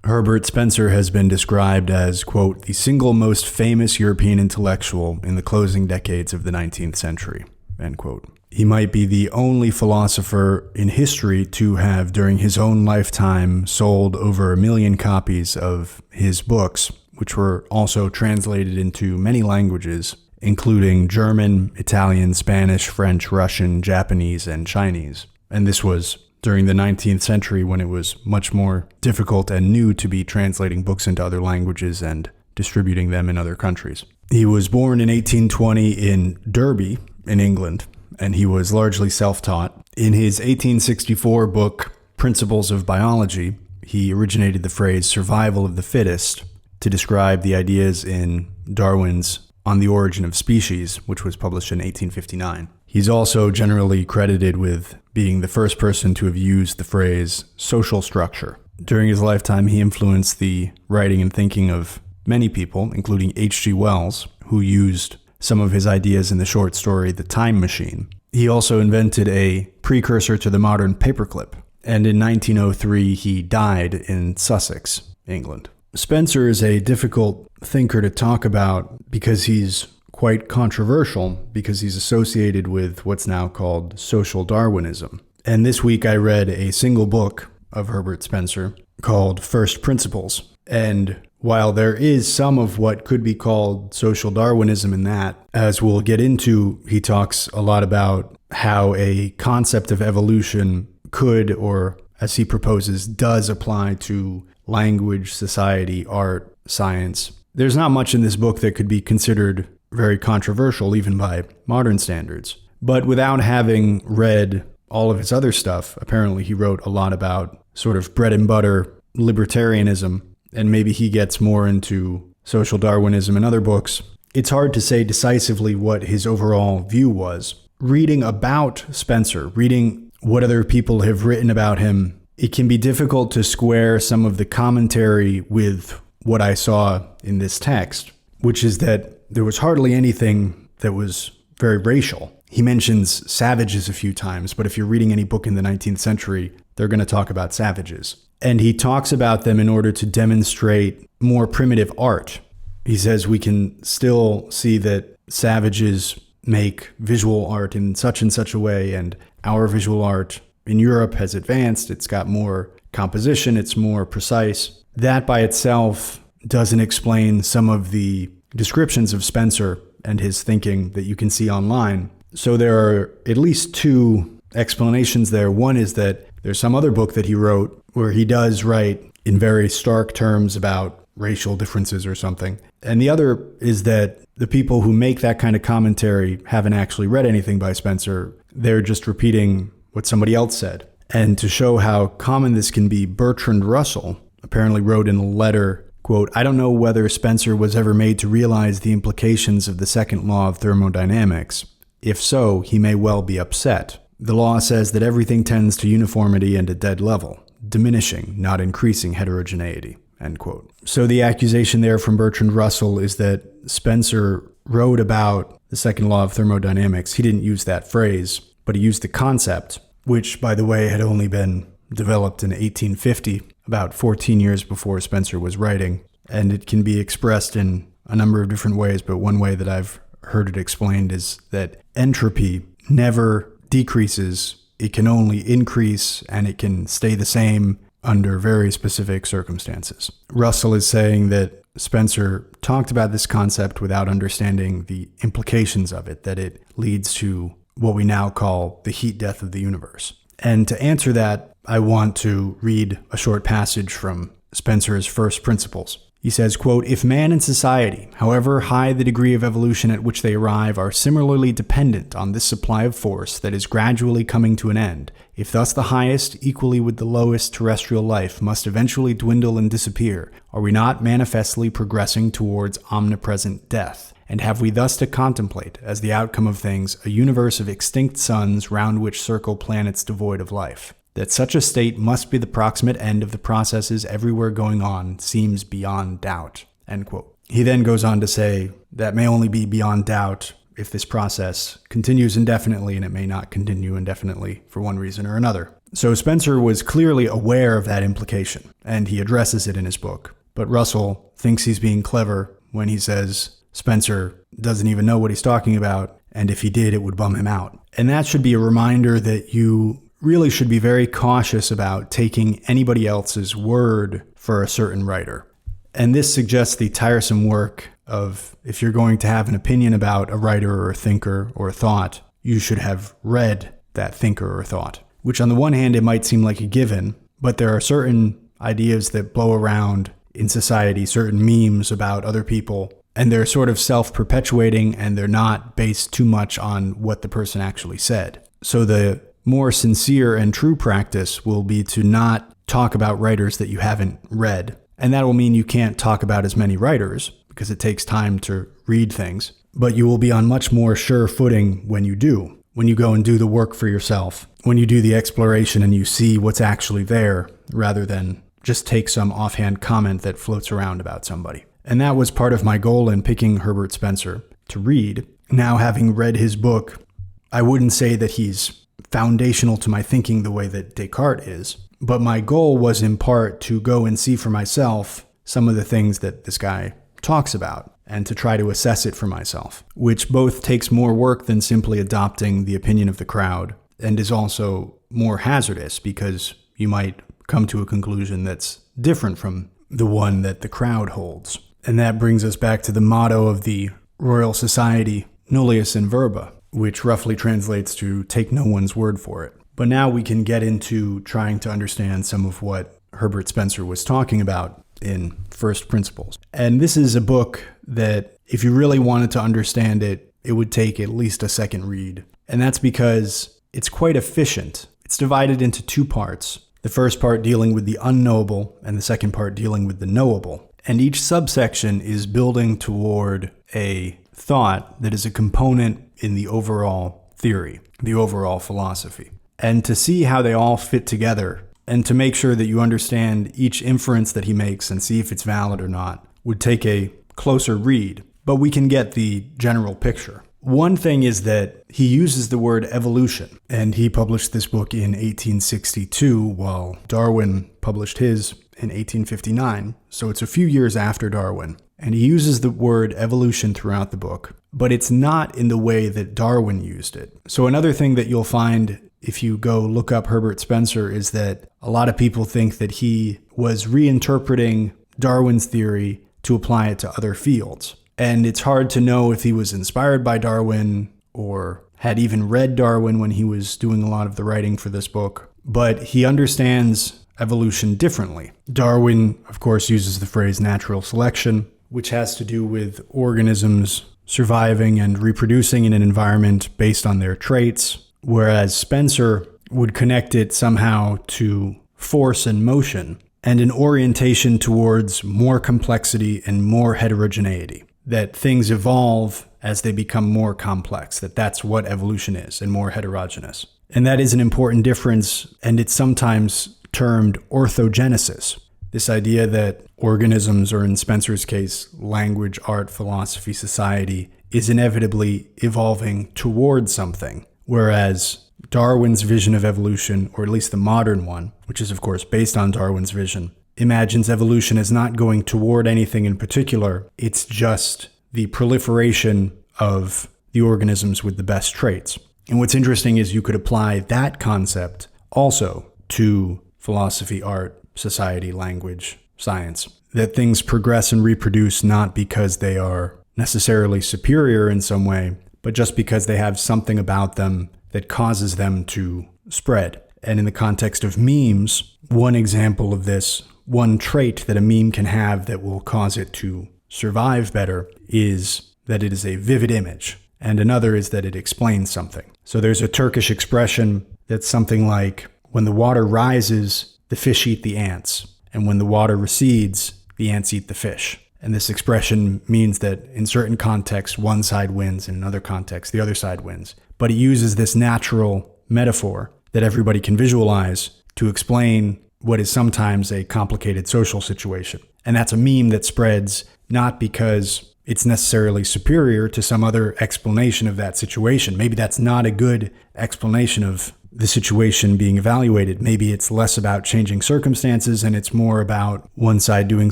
Herbert Spencer has been described as, quote, the single most famous European intellectual in the closing decades of the 19th century, end quote. He might be the only philosopher in history to have, during his own lifetime, sold over 1 million copies of his books, which were also translated into many languages, including German, Italian, Spanish, French, Russian, Japanese, and Chinese. And this was during the 19th century when it was much more difficult and new to be translating books into other languages and distributing them in other countries. He was born in 1820 in Derby, in England, and he was largely self-taught. In his 1864 book, Principles of Biology, he originated the phrase survival of the fittest to describe the ideas in Darwin's On the Origin of Species, which was published in 1859. He's also generally credited with being the first person to have used the phrase social structure. During his lifetime, he influenced the writing and thinking of many people, including H.G. Wells, who used some of his ideas in the short story The Time Machine. He also invented a precursor to the modern paperclip, and in 1903 he died in Sussex, England. Spencer is a difficult thinker to talk about because he's quite controversial, because he's associated with what's now called social Darwinism. And this week I read a single book of Herbert Spencer called First Principles. And while there is some of what could be called social Darwinism in that, as we'll get into, he talks a lot about how a concept of evolution could, or as he proposes, does apply to language, society, art, science. There's not much in this book that could be considered very controversial, even by modern standards. But without having read all of his other stuff, apparently he wrote a lot about sort of bread and butter libertarianism, and maybe he gets more into social Darwinism in other books. It's hard to say decisively what his overall view was. Reading about Spencer, reading what other people have written about him, it can be difficult to square some of the commentary with what I saw in this text, which is that there was hardly anything that was very racial. He mentions savages a few times, but if you're reading any book in the 19th century, they're going to talk about savages. And he talks about them in order to demonstrate more primitive art. He says we can still see that savages make visual art in such and such a way, and our visual art in Europe has advanced. It's got more composition. It's more precise. That by itself doesn't explain some of the descriptions of Spencer and his thinking that you can see online. So there are at least two explanations there. One is that there's some other book that he wrote where he does write in very stark terms about racial differences or something. And the other is that the people who make that kind of commentary haven't actually read anything by Spencer. They're just repeating what somebody else said. And to show how common this can be, Bertrand Russell apparently wrote in a letter, quote, I don't know whether Spencer was ever made to realize the implications of the second law of thermodynamics. If so, he may well be upset. The law says that everything tends to uniformity and a dead level, diminishing, not increasing heterogeneity, end quote. So the accusation there from Bertrand Russell is that Spencer wrote about the second law of thermodynamics. He didn't use that phrase, but he used the concept, which, by the way, had only been developed in 1850, about 14 years before Spencer was writing. And it can be expressed in a number of different ways, but one way that I've heard it explained is that entropy never decreases. It can only increase, and it can stay the same under very specific circumstances. Russell is saying that Spencer talked about this concept without understanding the implications of it, that it leads to what we now call the heat death of the universe. And to answer that, I want to read a short passage from Spencer's First Principles. He says, quote, if man and society, however high the degree of evolution at which they arrive, are similarly dependent on this supply of force that is gradually coming to an end, if thus the highest, equally with the lowest terrestrial life, must eventually dwindle and disappear, are we not manifestly progressing towards omnipresent death? And have we thus to contemplate, as the outcome of things, a universe of extinct suns round which circle planets devoid of life? That such a state must be the proximate end of the processes everywhere going on seems beyond doubt, end quote. He then goes on to say that may only be beyond doubt if this process continues indefinitely, and it may not continue indefinitely for one reason or another. So Spencer was clearly aware of that implication, and he addresses it in his book. But Russell thinks he's being clever when he says Spencer doesn't even know what he's talking about, and if he did, it would bum him out. And that should be a reminder that you really should be very cautious about taking anybody else's word for a certain writer. And this suggests the tiresome work of, if you're going to have an opinion about a writer or a thinker or a thought, you should have read that thinker or thought. Which on the one hand, it might seem like a given, but there are certain ideas that blow around in society, certain memes about other people, and they're sort of self-perpetuating, and they're not based too much on what the person actually said. So the more sincere and true practice will be to not talk about writers that you haven't read. And that will mean you can't talk about as many writers, because it takes time to read things. But you will be on much more sure footing when you do. When you go and do the work for yourself, when you do the exploration and you see what's actually there, rather than just take some offhand comment that floats around about somebody. And that was part of my goal in picking Herbert Spencer to read. Now, having read his book, I wouldn't say that he's foundational to my thinking the way that Descartes is, but my goal was in part to go and see for myself some of the things that this guy talks about, and to try to assess it for myself, which both takes more work than simply adopting the opinion of the crowd, and is also more hazardous because you might come to a conclusion that's different from the one that the crowd holds. And that brings us back to the motto of the Royal Society, nullius in verba, which roughly translates to take no one's word for it. But now we can get into trying to understand some of what Herbert Spencer was talking about in First Principles. And this is a book that, if you really wanted to understand it, it would take at least a second read. And that's because it's quite efficient. It's divided into two parts. The first part dealing with the unknowable, and the second part dealing with the knowable. And each subsection is building toward a thought that is a component in the overall theory, the overall philosophy. And to see how they all fit together, and to make sure that you understand each inference that he makes and see if it's valid or not, would take a closer read. But we can get the general picture. One thing is that he uses the word evolution, and he published this book in 1862 while Darwin published his in 1859. So it's a few years after Darwin. And he uses the word evolution throughout the book, but it's not in the way that Darwin used it. So another thing that you'll find if you go look up Herbert Spencer is that a lot of people think that he was reinterpreting Darwin's theory to apply it to other fields. And it's hard to know if he was inspired by Darwin or had even read Darwin when he was doing a lot of the writing for this book. But he understands evolution differently. Darwin, of course, uses the phrase natural selection, which has to do with organisms surviving and reproducing in an environment based on their traits, whereas Spencer would connect it somehow to force and motion and an orientation towards more complexity and more heterogeneity, that things evolve as they become more complex, that's what evolution is, and more heterogeneous. And that is an important difference, and it's sometimes termed orthogenesis, this idea that organisms, or in Spencer's case, language, art, philosophy, society, is inevitably evolving towards something. Whereas Darwin's vision of evolution, or at least the modern one, which is of course based on Darwin's vision, imagines evolution as not going toward anything in particular. It's just the proliferation of the organisms with the best traits. And what's interesting is you could apply that concept also to philosophy, art, society, language, science. That things progress and reproduce not because they are necessarily superior in some way, but just because they have something about them that causes them to spread. And in the context of memes, one example of this, one trait that a meme can have that will cause it to survive better, is that it is a vivid image. And another is that it explains something. So there's a Turkish expression that's something like, when the water rises, the fish eat the ants. And when the water recedes, the ants eat the fish. And this expression means that in certain contexts, one side wins, in another context, the other side wins. But it uses this natural metaphor that everybody can visualize to explain what is sometimes a complicated social situation. And that's a meme that spreads not because it's necessarily superior to some other explanation of that situation. Maybe that's not a good explanation of the situation being evaluated. Maybe it's less about changing circumstances and it's more about one side doing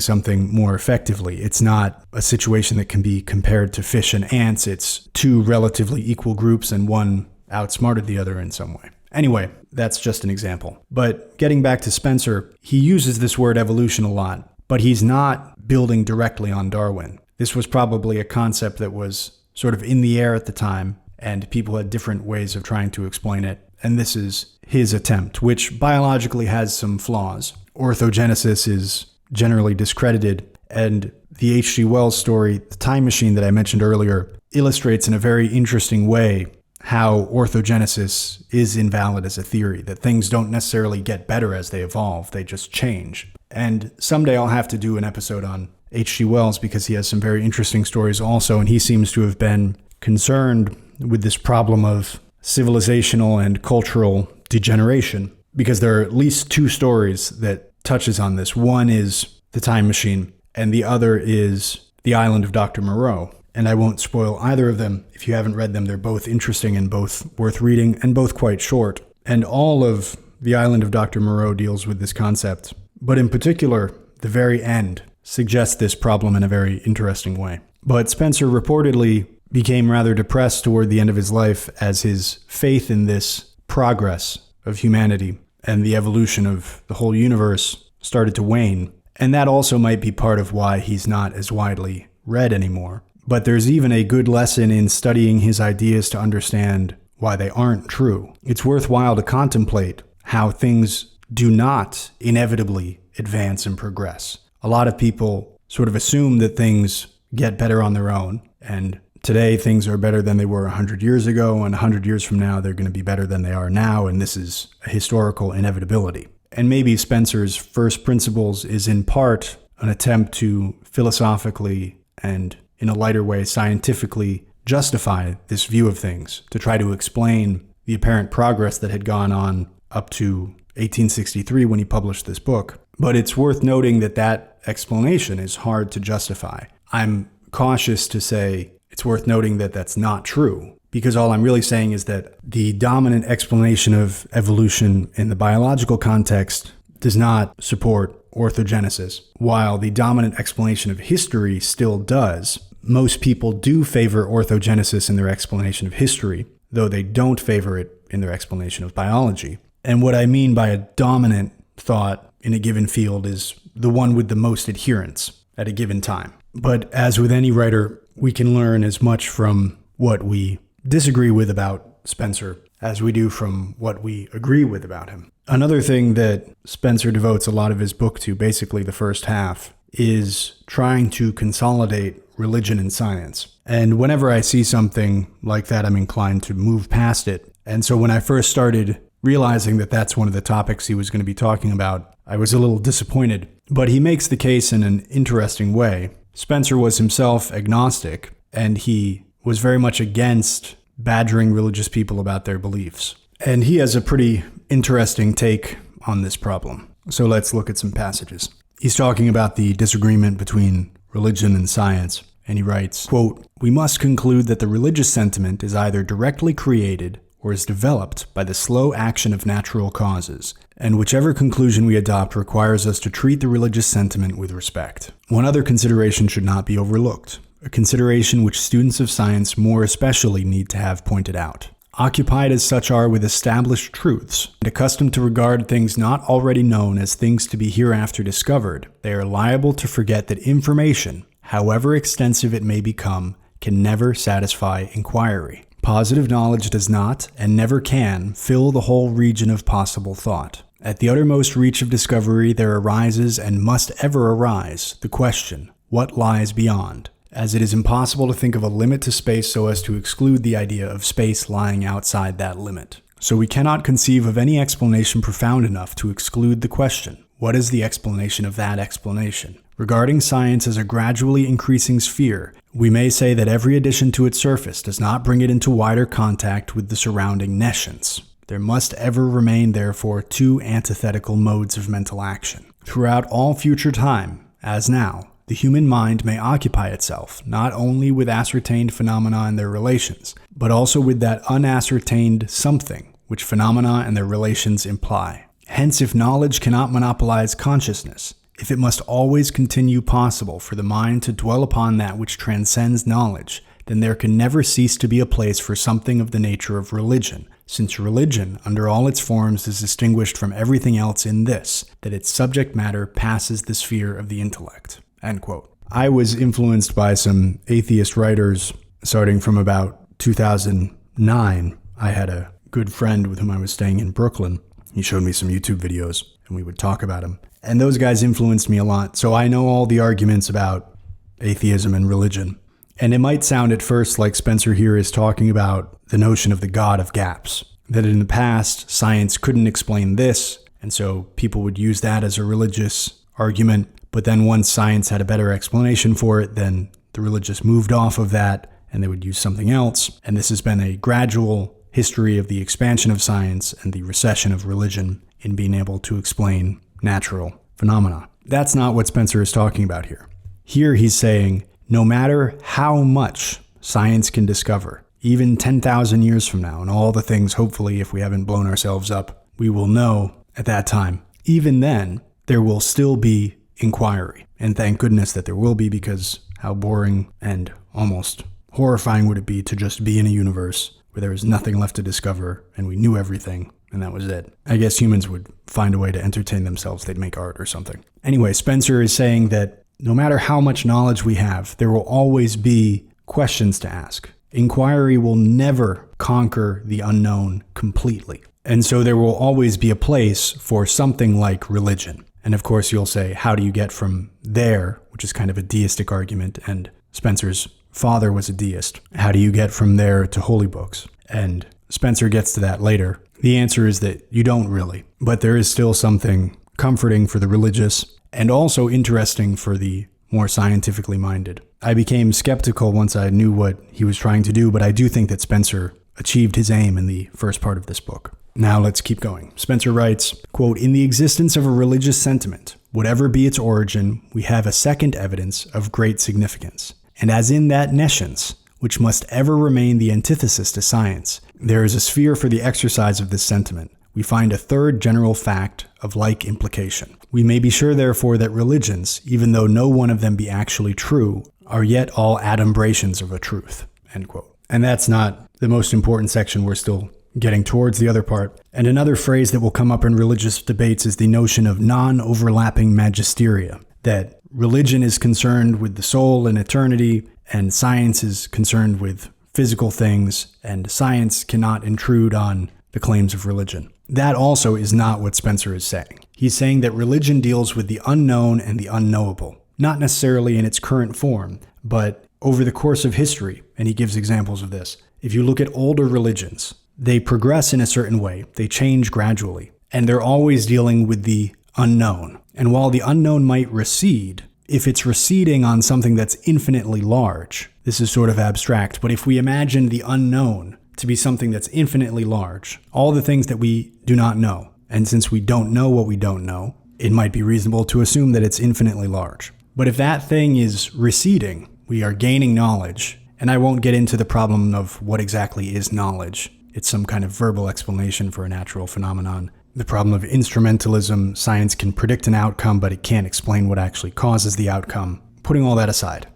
something more effectively. It's not a situation that can be compared to fish and ants. It's two relatively equal groups and one outsmarted the other in some way. Anyway, that's just an example. But getting back to Spencer, he uses this word evolution a lot, but he's not building directly on Darwin. This was probably a concept that was sort of in the air at the time, and people had different ways of trying to explain it. And this is his attempt, which biologically has some flaws. Orthogenesis is generally discredited, and the H.G. Wells story, The Time Machine that I mentioned earlier, illustrates in a very interesting way how orthogenesis is invalid as a theory, that things don't necessarily get better as they evolve, they just change. And someday I'll have to do an episode on H.G. Wells because he has some very interesting stories also, and he seems to have been concerned with this problem of civilizational and cultural degeneration, because there are at least two stories that touches on this. One is The Time Machine, and the other is The Island of Dr. Moreau. And I won't spoil either of them. If you haven't read them, they're both interesting and both worth reading and both quite short. And all of The Island of Dr. Moreau deals with this concept. But in particular, the very end suggests this problem in a very interesting way. But Spencer reportedly became rather depressed toward the end of his life as his faith in this progress of humanity and the evolution of the whole universe started to wane. And that also might be part of why he's not as widely read anymore. But there's even a good lesson in studying his ideas to understand why they aren't true. It's worthwhile to contemplate how things do not inevitably advance and progress. A lot of people sort of assume that things get better on their own, and today things are better than they were 100 years ago, and 100 years from now they're going to be better than they are now, and this is a historical inevitability. And maybe Spencer's first principles is in part an attempt to philosophically and in a lighter way scientifically justify this view of things, to try to explain the apparent progress that had gone on up to 1863 when he published this book. But it's worth noting that that explanation is hard to justify. I'm cautious to say it's worth noting that that's not true, because all I'm really saying is that the dominant explanation of evolution in the biological context does not support orthogenesis, while the dominant explanation of history still does. Most people do favor orthogenesis in their explanation of history, though they don't favor it in their explanation of biology. And what I mean by a dominant thought in a given field is the one with the most adherents at a given time. But as with any writer, we can learn as much from what we disagree with about Spencer as we do from what we agree with about him. Another thing that Spencer devotes a lot of his book to, basically the first half, is trying to consolidate religion and science. And whenever I see something like that, I'm inclined to move past it. And so when I first started realizing that that's one of the topics he was going to be talking about, I was a little disappointed. But he makes the case in an interesting way. Spencer was himself agnostic, and he was very much against badgering religious people about their beliefs. And he has a pretty interesting take on this problem. So let's look at some passages. He's talking about the disagreement between religion and science, and he writes, quote, "We must conclude that the religious sentiment is either directly created or is developed by the slow action of natural causes, and whichever conclusion we adopt requires us to treat the religious sentiment with respect. One other consideration should not be overlooked, a consideration which students of science more especially need to have pointed out. Occupied as such are with established truths, and accustomed to regard things not already known as things to be hereafter discovered, they are liable to forget that information, however extensive it may become, can never satisfy inquiry. Positive knowledge does not, and never can, fill the whole region of possible thought. At the uttermost reach of discovery there arises, and must ever arise, the question, what lies beyond? As it is impossible to think of a limit to space so as to exclude the idea of space lying outside that limit. So we cannot conceive of any explanation profound enough to exclude the question, what is the explanation of that explanation? Regarding science as a gradually increasing sphere, we may say that every addition to its surface does not bring it into wider contact with the surrounding nescience. There must ever remain, therefore, two antithetical modes of mental action. Throughout all future time, as now, the human mind may occupy itself not only with ascertained phenomena and their relations, but also with that unascertained something which phenomena and their relations imply. Hence, if knowledge cannot monopolize consciousness, if it must always continue possible for the mind to dwell upon that which transcends knowledge, then there can never cease to be a place for something of the nature of religion, since religion, under all its forms, is distinguished from everything else in this, that its subject matter passes the sphere of the intellect." End quote. I was influenced by some atheist writers starting from about 2009. I had a good friend with whom I was staying in Brooklyn. He showed me some YouTube videos, and we would talk about them. And those guys influenced me a lot, so I know all the arguments about atheism and religion. And it might sound at first like Spencer here is talking about the notion of the God of gaps, that in the past, science couldn't explain this, and so people would use that as a religious argument, but then once science had a better explanation for it, then the religious moved off of that, and they would use something else, and this has been a gradual history of the expansion of science and the recession of religion in being able to explain natural phenomena. That's not what Spencer is talking about here. Here he's saying, no matter how much science can discover, even 10,000 years from now, and all the things, hopefully, if we haven't blown ourselves up, we will know at that time, even then, there will still be inquiry. And thank goodness that there will be, because how boring and almost horrifying would it be to just be in a universe where there was nothing left to discover and we knew everything and that was it. I guess humans would find a way to entertain themselves. They'd make art or something. Anyway, Spencer is saying that no matter how much knowledge we have, there will always be questions to ask. Inquiry will never conquer the unknown completely. And so there will always be a place for something like religion. And of course, you'll say, how do you get from there, which is kind of a deistic argument, and Spencer's father was a deist. How do you get from there to holy books? And Spencer gets to that later. The answer is that you don't really, but there is still something comforting for the religious and also interesting for the more scientifically minded. I became skeptical once I knew what he was trying to do, but I do think that Spencer achieved his aim in the first part of this book. Now let's keep going. Spencer writes, quote, "In the existence of a religious sentiment, whatever be its origin, we have a second evidence of great significance. And as in that nescience, which must ever remain the antithesis to science, there is a sphere for the exercise of this sentiment. We find a third general fact of like implication. We may be sure, therefore, that religions, even though no one of them be actually true, are yet all adumbrations of a truth." End quote. And that's not the most important section. We're still getting towards the other part. And another phrase that will come up in religious debates is the notion of non-overlapping magisteria, that religion is concerned with the soul and eternity, and science is concerned with physical things, and science cannot intrude on the claims of religion. That also is not what Spencer is saying. He's saying that religion deals with the unknown and the unknowable, not necessarily in its current form, but over the course of history, and he gives examples of this. If you look at older religions, they progress in a certain way, they change gradually, and they're always dealing with the unknown. And while the unknown might recede, if it's receding on something that's infinitely large, this is sort of abstract, but if we imagine the unknown to be something that's infinitely large, all the things that we do not know, and since we don't know what we don't know, it might be reasonable to assume that it's infinitely large. But if that thing is receding, we are gaining knowledge, and I won't get into the problem of what exactly is knowledge. It's some kind of verbal explanation for a natural phenomenon. The problem of instrumentalism, science can predict an outcome, but it can't explain what actually causes the outcome. Putting all that aside,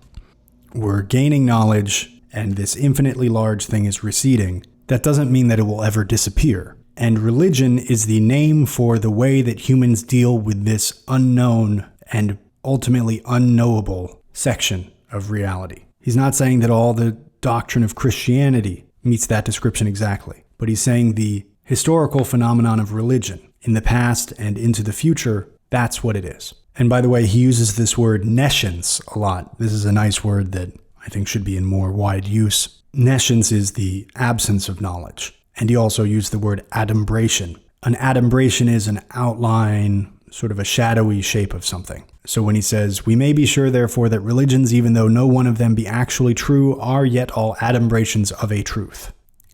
we're gaining knowledge, and this infinitely large thing is receding. That doesn't mean that it will ever disappear. And religion is the name for the way that humans deal with this unknown and ultimately unknowable section of reality. He's not saying that all the doctrine of Christianity meets that description exactly, but he's saying the historical phenomenon of religion in the past and into the future, that's what it is. And by the way, he uses this word nescience a lot. This is a nice word that I think should be in more wide use. Nescience is the absence of knowledge. And he also used the word adumbration. An adumbration is an outline, sort of a shadowy shape of something. So when he says, "We may be sure, therefore, that religions, even though no one of them be actually true, are yet all adumbrations of a truth,"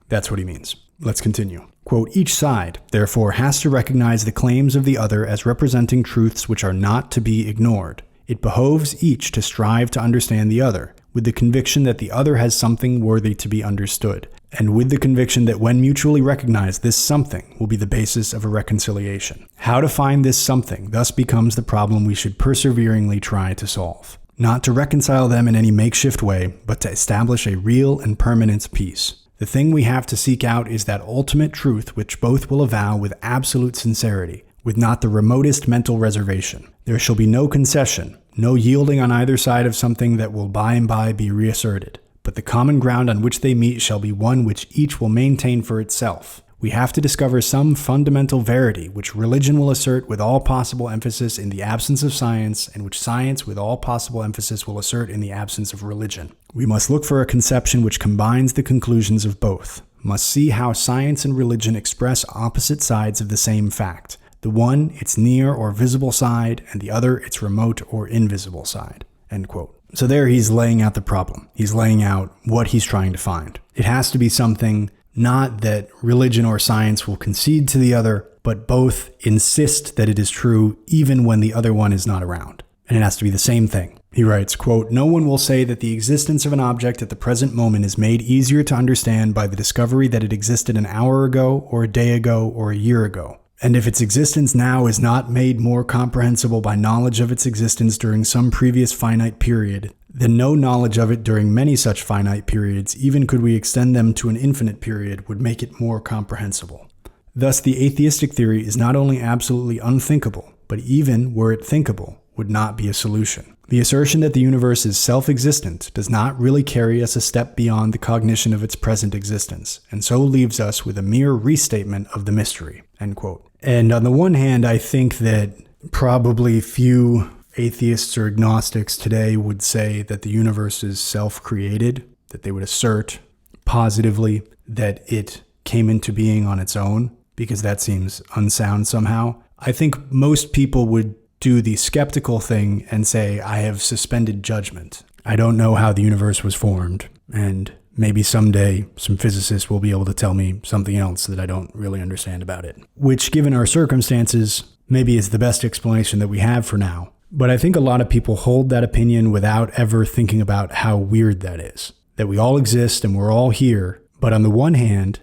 that's what he means. Let's continue. Quote, "Each side, therefore, has to recognize the claims of the other as representing truths which are not to be ignored. It behoves each to strive to understand the other, with the conviction that the other has something worthy to be understood, and with the conviction that when mutually recognized, this something will be the basis of a reconciliation. How to find this something thus becomes the problem we should perseveringly try to solve. Not to reconcile them in any makeshift way, but to establish a real and permanent peace. The thing we have to seek out is that ultimate truth which both will avow with absolute sincerity, with not the remotest mental reservation. There shall be no concession, no yielding on either side of something that will by and by be reasserted, but the common ground on which they meet shall be one which each will maintain for itself. We have to discover some fundamental verity which religion will assert with all possible emphasis in the absence of science, and which science with all possible emphasis will assert in the absence of religion. We must look for a conception which combines the conclusions of both, must see how science and religion express opposite sides of the same fact, the one its near or visible side, and the other its remote or invisible side." End quote. So there he's laying out the problem. He's laying out what he's trying to find. It has to be something not that religion or science will concede to the other, but both insist that it is true even when the other one is not around. And it has to be the same thing. He writes, quote, "No one will say that the existence of an object at the present moment is made easier to understand by the discovery that it existed an hour ago, or a day ago, or a year ago. And if its existence now is not made more comprehensible by knowledge of its existence during some previous finite period, then no knowledge of it during many such finite periods, even could we extend them to an infinite period, would make it more comprehensible. Thus the atheistic theory is not only absolutely unthinkable, but even were it thinkable, would not be a solution. The assertion that the universe is self-existent does not really carry us a step beyond the cognition of its present existence, and so leaves us with a mere restatement of the mystery." End quote. And on the one hand, I think that probably few atheists or agnostics today would say that the universe is self-created, that they would assert positively that it came into being on its own, because that seems unsound somehow. I think most people would do the skeptical thing and say, I have suspended judgment. I don't know how the universe was formed, and maybe someday some physicists will be able to tell me something else that I don't really understand about it. Which, given our circumstances, maybe is the best explanation that we have for now. But I think a lot of people hold that opinion without ever thinking about how weird that is. That we all exist and we're all here, but on the one hand,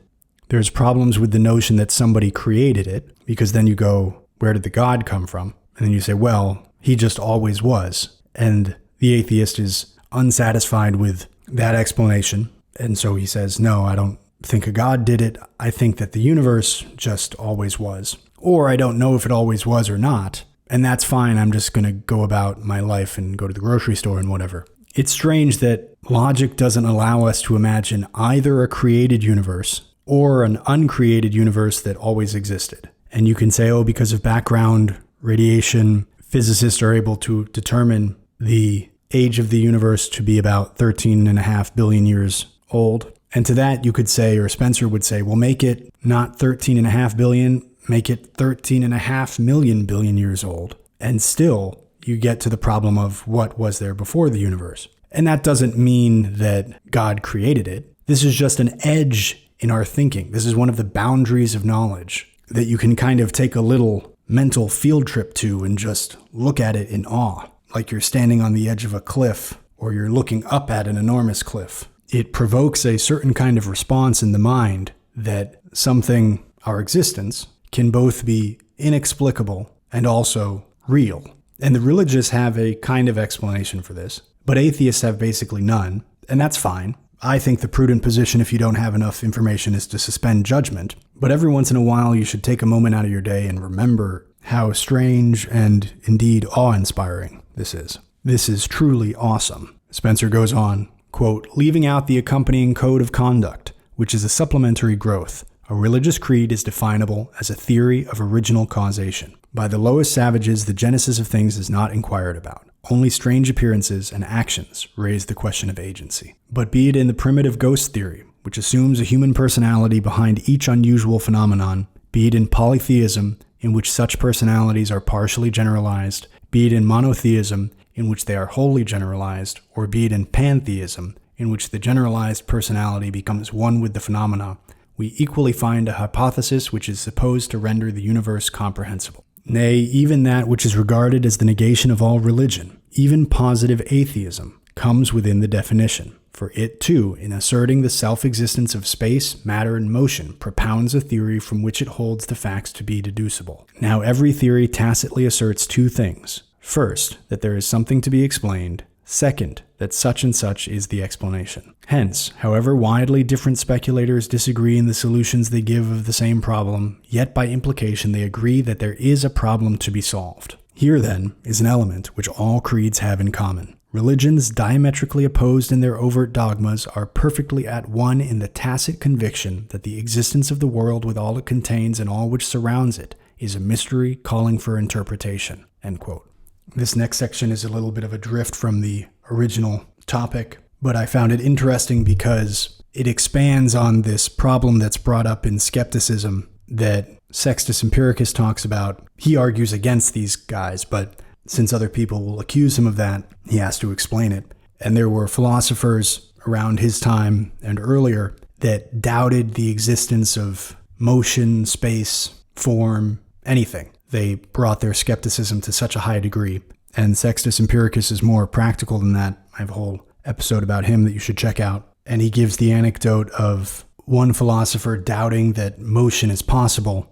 there's problems with the notion that somebody created it, because then you go, where did the God come from? And then you say, well, he just always was. And the atheist is unsatisfied with that explanation. And so he says, no, I don't think a God did it. I think that the universe just always was. Or I don't know if it always was or not. And that's fine. I'm just going to go about my life and go to the grocery store and whatever. It's strange that logic doesn't allow us to imagine either a created universe or an uncreated universe that always existed. And you can say, oh, because of background radiation, physicists are able to determine the age of the universe to be about 13.5 billion years old. And to that you could say, or Spencer would say, well, make it not 13.5 billion, make it 13.5 million billion years old. And still you get to the problem of what was there before the universe. And that doesn't mean that God created it. This is just an edge in our thinking. This is one of the boundaries of knowledge that you can kind of take a little mental field trip to and just look at it in awe, like you're standing on the edge of a cliff or you're looking up at an enormous cliff. It provokes a certain kind of response in the mind that something, our existence, can both be inexplicable and also real. And the religious have a kind of explanation for this, but atheists have basically none, and that's fine. I think the prudent position, if you don't have enough information, is to suspend judgment. But every once in a while, you should take a moment out of your day and remember how strange and indeed awe-inspiring this is. This is truly awesome. Spencer goes on, quote, "Leaving out the accompanying code of conduct, which is a supplementary growth, a religious creed is definable as a theory of original causation. By the lowest savages, the genesis of things is not inquired about. Only strange appearances and actions raise the question of agency. But be it in the primitive ghost theory, which assumes a human personality behind each unusual phenomenon, be it in polytheism, in which such personalities are partially generalized, be it in monotheism, in which they are wholly generalized, or be it in pantheism, in which the generalized personality becomes one with the phenomena, we equally find a hypothesis which is supposed to render the universe comprehensible. Nay, even that which is regarded as the negation of all religion, even positive atheism, comes within the definition. For it, too, in asserting the self-existence of space, matter, and motion, propounds a theory from which it holds the facts to be deducible. Now, every theory tacitly asserts two things. First, that there is something to be explained. Second, that such and such is the explanation. Hence, however widely different speculators disagree in the solutions they give of the same problem, yet by implication they agree that there is a problem to be solved. Here, then, is an element which all creeds have in common. Religions diametrically opposed in their overt dogmas are perfectly at one in the tacit conviction that the existence of the world with all it contains and all which surrounds it is a mystery calling for interpretation." End quote. This next section is a little bit of a drift from the original topic, but I found it interesting because it expands on this problem that's brought up in skepticism that Sextus Empiricus talks about. He argues against these guys, but since other people will accuse him of that, he has to explain it. And there were philosophers around his time and earlier that doubted the existence of motion, space, form, anything. They brought their skepticism to such a high degree. And Sextus Empiricus is more practical than that. I have a whole episode about him that you should check out. And he gives the anecdote of one philosopher doubting that motion is possible,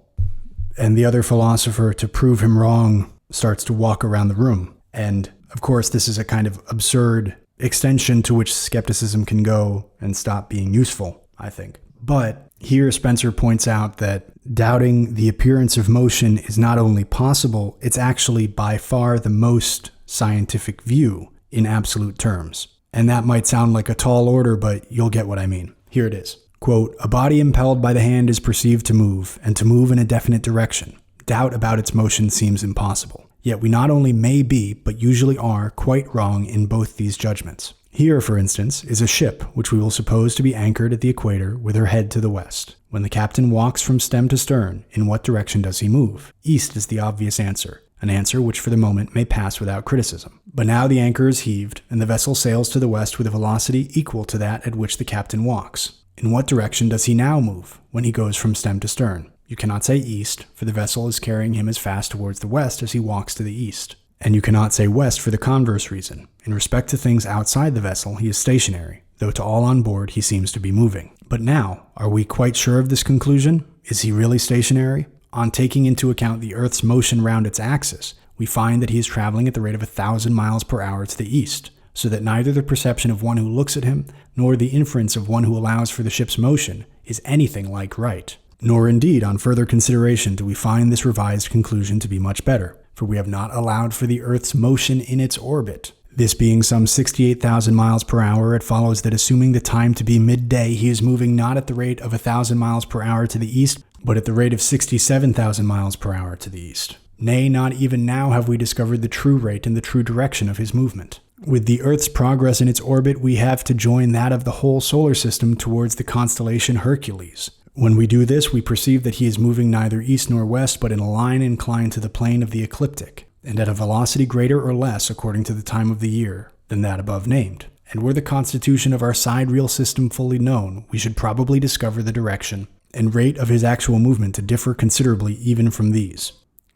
and the other philosopher, to prove him wrong, starts to walk around the room. And of course, this is a kind of absurd extension to which skepticism can go and stop being useful, I think. But here Spencer points out that doubting the appearance of motion is not only possible, it's actually by far the most scientific view in absolute terms. And that might sound like a tall order, but you'll get what I mean. Here it is. Quote, "A body impelled by the hand is perceived to move, and to move in a definite direction. Doubt about its motion seems impossible. Yet we not only may be, but usually are, quite wrong in both these judgments. Here, for instance, is a ship which we will suppose to be anchored at the equator with her head to the west. When the captain walks from stem to stern, in what direction does he move? East is the obvious answer, an answer which for the moment may pass without criticism. But now the anchor is heaved, and the vessel sails to the west with a velocity equal to that at which the captain walks. In what direction does he now move when he goes from stem to stern? You cannot say east, for the vessel is carrying him as fast towards the west as he walks to the east. And you cannot say west for the converse reason. In respect to things outside the vessel, he is stationary, though to all on board he seems to be moving. But now, are we quite sure of this conclusion? Is he really stationary? On taking into account the Earth's motion round its axis, we find that he is traveling at the rate of 1,000 miles per hour to the east, so that neither the perception of one who looks at him, nor the inference of one who allows for the ship's motion, is anything like right. Nor indeed, on further consideration, do we find this revised conclusion to be much better, for we have not allowed for the Earth's motion in its orbit. This being some 68,000 miles per hour, it follows that assuming the time to be midday, he is moving not at the rate of 1,000 miles per hour to the east, but at the rate of 67,000 miles per hour to the east. Nay, not even now have we discovered the true rate and the true direction of his movement. With the Earth's progress in its orbit, we have to join that of the whole solar system towards the constellation Hercules. When we do this, we perceive that he is moving neither east nor west, but in a line inclined to the plane of the ecliptic, and at a velocity greater or less, according to the time of the year, than that above named. And were the constitution of our sidereal system fully known, we should probably discover the direction and rate of his actual movement to differ considerably even from these.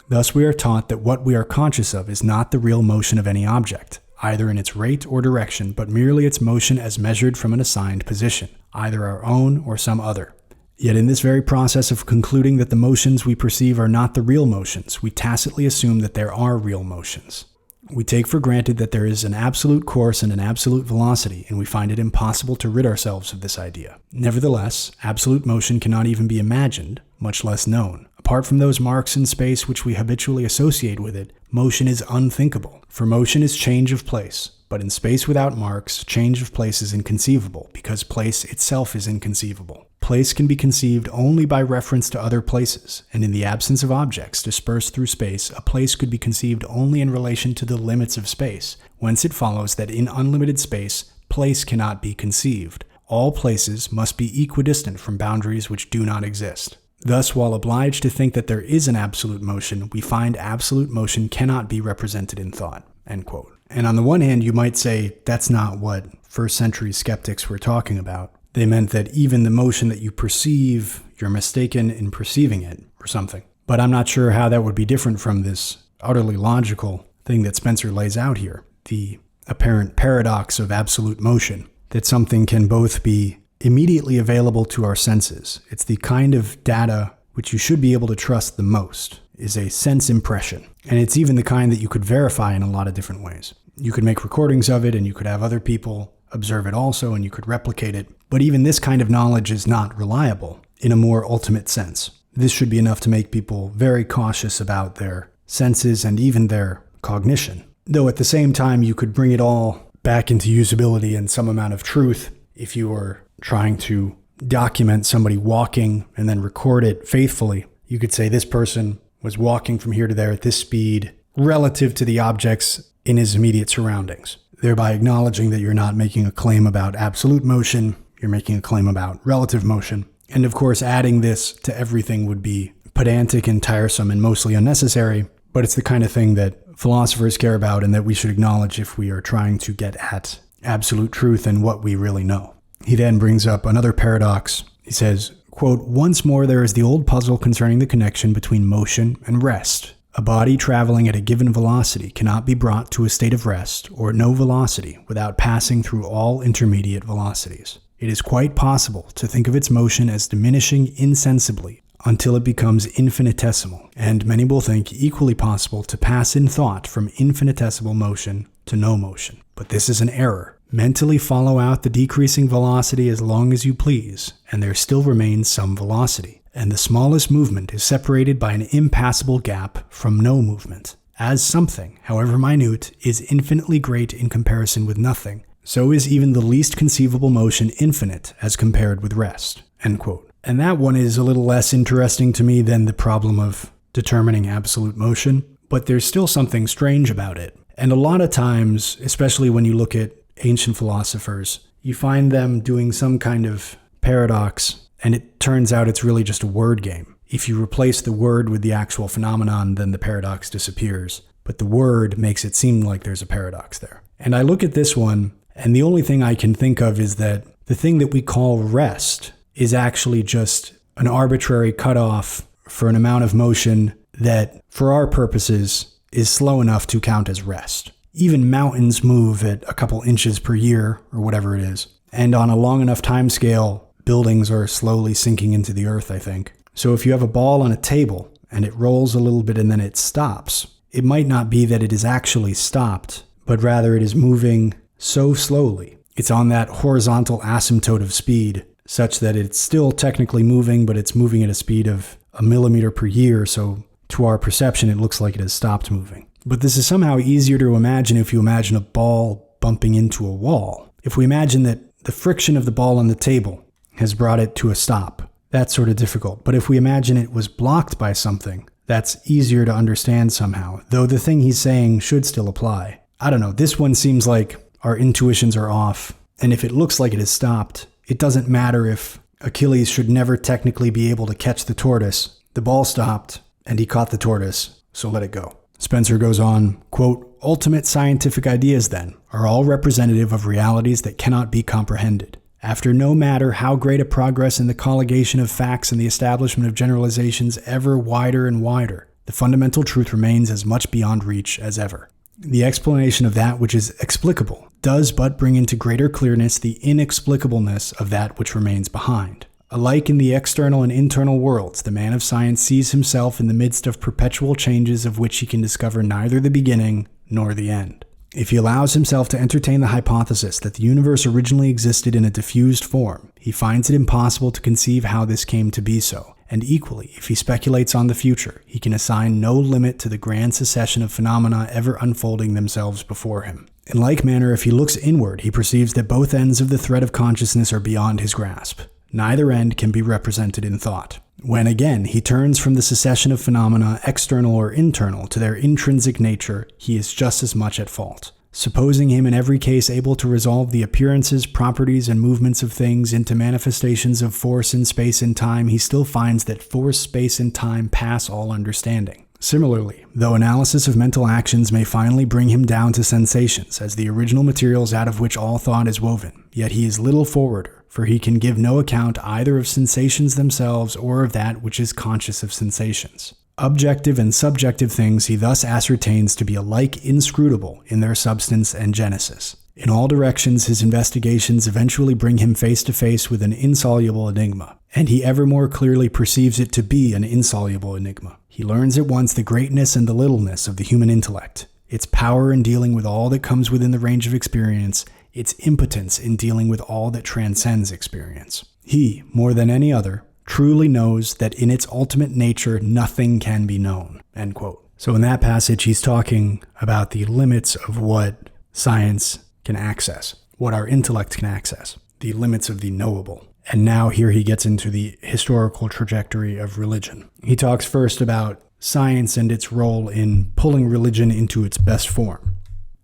Thus we are taught that what we are conscious of is not the real motion of any object, either in its rate or direction, but merely its motion as measured from an assigned position, either our own or some other. Yet in this very process of concluding that the motions we perceive are not the real motions, we tacitly assume that there are real motions. We take for granted that there is an absolute course and an absolute velocity, and we find it impossible to rid ourselves of this idea. Nevertheless, absolute motion cannot even be imagined, much less known. Apart from those marks in space which we habitually associate with it, motion is unthinkable. For motion is change of place, but in space without marks, change of place is inconceivable, because place itself is inconceivable. Place can be conceived only by reference to other places, and in the absence of objects dispersed through space, a place could be conceived only in relation to the limits of space, whence it follows that in unlimited space, place cannot be conceived. All places must be equidistant from boundaries which do not exist. Thus, while obliged to think that there is an absolute motion, we find absolute motion cannot be represented in thought." End quote. And on the one hand, you might say that's not what first century skeptics were talking about. They meant that even the motion that you perceive, you're mistaken in perceiving it, or something. But I'm not sure how that would be different from this utterly logical thing that Spencer lays out here. The apparent paradox of absolute motion, that something can both be immediately available to our senses. It's the kind of data which you should be able to trust the most, is a sense impression. And it's even the kind that you could verify in a lot of different ways. You could make recordings of it, and you could have other people observe it also, and you could replicate it. But even this kind of knowledge is not reliable in a more ultimate sense. This should be enough to make people very cautious about their senses and even their cognition. Though at the same time, you could bring it all back into usability and some amount of truth if you were trying to document somebody walking and then record it faithfully. You could say this person was walking from here to there at this speed relative to the objects in his immediate surroundings, thereby acknowledging that you're not making a claim about absolute motion, you're making a claim about relative motion. And of course, adding this to everything would be pedantic and tiresome and mostly unnecessary, but it's the kind of thing that philosophers care about and that we should acknowledge if we are trying to get at absolute truth and what we really know. He then brings up another paradox. He says, quote, "Once more there is the old puzzle concerning the connection between motion and rest. A body traveling at a given velocity cannot be brought to a state of rest or no velocity without passing through all intermediate velocities. It is quite possible to think of its motion as diminishing insensibly until it becomes infinitesimal, and many will think equally possible to pass in thought from infinitesimal motion to no motion. But this is an error. Mentally follow out the decreasing velocity as long as you please, and there still remains some velocity, and the smallest movement is separated by an impassable gap from no movement. As something, however minute, is infinitely great in comparison with nothing, so is even the least conceivable motion infinite as compared with rest." End quote. And that one is a little less interesting to me than the problem of determining absolute motion, but there's still something strange about it. And a lot of times, especially when you look at ancient philosophers, you find them doing some kind of paradox, and it turns out it's really just a word game. If you replace the word with the actual phenomenon, then the paradox disappears. But the word makes it seem like there's a paradox there. And I look at this one, and the only thing I can think of is that the thing that we call rest is actually just an arbitrary cutoff for an amount of motion that, for our purposes, is slow enough to count as rest. Even mountains move at a couple inches per year, or whatever it is. And on a long enough time scale, buildings are slowly sinking into the earth, I think. So if you have a ball on a table, and it rolls a little bit and then it stops, it might not be that it is actually stopped, but rather it is moving so slowly. It's on that horizontal asymptote of speed, such that it's still technically moving, but it's moving at a speed of a millimeter per year, so to our perception, it looks like it has stopped moving. But this is somehow easier to imagine if you imagine a ball bumping into a wall. If we imagine that the friction of the ball on the table has brought it to a stop, that's sort of difficult. But if we imagine it was blocked by something, that's easier to understand somehow, though the thing he's saying should still apply. I don't know, this one seems like our intuitions are off, and if it looks like it has stopped, it doesn't matter if Achilles should never technically be able to catch the tortoise. The ball stopped, and he caught the tortoise, so let it go. Spencer goes on, quote, "Ultimate scientific ideas, then, are all representative of realities that cannot be comprehended. After no matter how great a progress in the colligation of facts and the establishment of generalizations ever wider and wider, the fundamental truth remains as much beyond reach as ever. The explanation of that which is explicable does but bring into greater clearness the inexplicableness of that which remains behind. Alike in the external and internal worlds, the man of science sees himself in the midst of perpetual changes of which he can discover neither the beginning nor the end. If he allows himself to entertain the hypothesis that the universe originally existed in a diffused form, he finds it impossible to conceive how this came to be so. And equally, if he speculates on the future, he can assign no limit to the grand succession of phenomena ever unfolding themselves before him. In like manner, if he looks inward, he perceives that both ends of the thread of consciousness are beyond his grasp. Neither end can be represented in thought. When again he turns from the succession of phenomena, external or internal, to their intrinsic nature, he is just as much at fault. Supposing him in every case able to resolve the appearances, properties, and movements of things into manifestations of force in space and time, he still finds that force, space, and time pass all understanding. Similarly, though analysis of mental actions may finally bring him down to sensations, as the original materials out of which all thought is woven, yet he is little forwarder, for he can give no account either of sensations themselves or of that which is conscious of sensations. Objective and subjective things he thus ascertains to be alike inscrutable in their substance and genesis. In all directions, his investigations eventually bring him face to face with an insoluble enigma, and he ever more clearly perceives it to be an insoluble enigma. He learns at once the greatness and the littleness of the human intellect, its power in dealing with all that comes within the range of experience, its impotence in dealing with all that transcends experience. He, more than any other, truly knows that in its ultimate nature nothing can be known." End quote. So in that passage, he's talking about the limits of what science can access, what our intellect can access, the limits of the knowable. And now here he gets into the historical trajectory of religion. He talks first about science and its role in pulling religion into its best form.